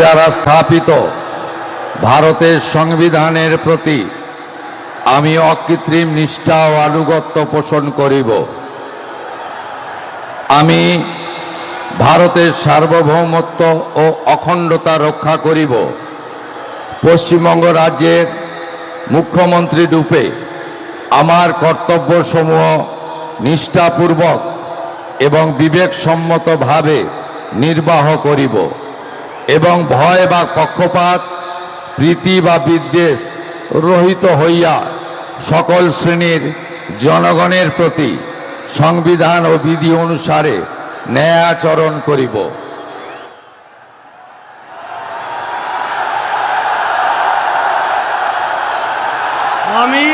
দ্বারা স্থাপিত ভারতের সংবিধানের প্রতি আমি অকৃত্রিম নিষ্ঠা ও আনুগত্য পোষণ করিব। আমি ভারতের সার্বভৌমত্ব ও অখণ্ডতা রক্ষা করিব। পশ্চিমবঙ্গ রাজ্যের মুখ্যমন্ত্রী রূপে আমার কর্তব্যসমূহ নিষ্ঠাপূর্বক এবং বিবেকসম্মতভাবে নির্বাহ করিব এবং ভয় বা পক্ষপাত, প্রীতি বা বিদ্বেষ রহিত হইয়া সকল শ্রেণীর জনগণের প্রতি সংবিধান ও বিধি অনুসারে ন্যায় আচরণ করিব। আমি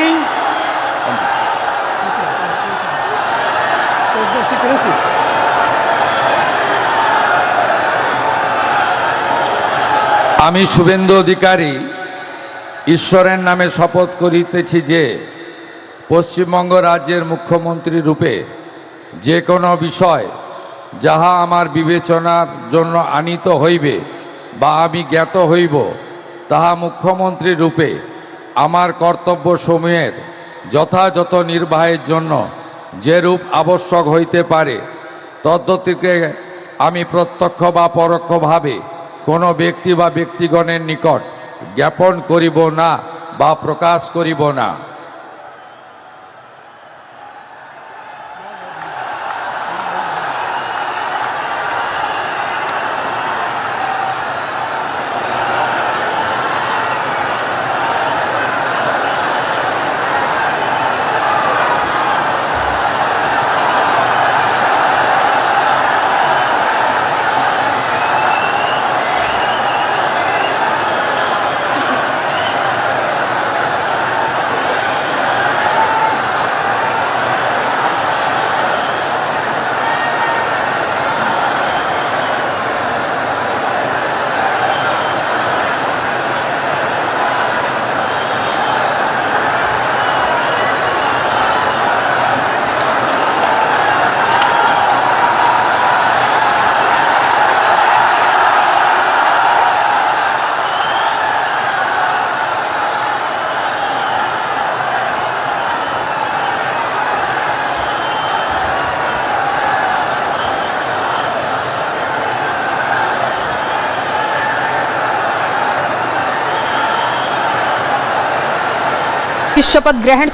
আমি শুভেন্দু অধিকারী ঈশ্বরের নামে শপথ করিতেছি যে পশ্চিমবঙ্গ রাজ্যের মুখ্যমন্ত্রী রূপে যে কোনো বিষয় যাহা আমার বিবেচনার জন্য আনীত হইবে বা আমি জ্ঞাত হইব, তাহা মুখ্যমন্ত্রী রূপে আমার কর্তব্যসমূহের যথাযথ নির্বাহের জন্য যেরূপ আবশ্যক হইতে পারে তদ্গতিকে আমি প্রত্যক্ষ বা পরোক্ষভাবে কোনো ব্যক্তি বা ব্যক্তিগণের নিকট জ্ঞাপন করিব না বা প্রকাশ করিব না। शपथ ग्रहण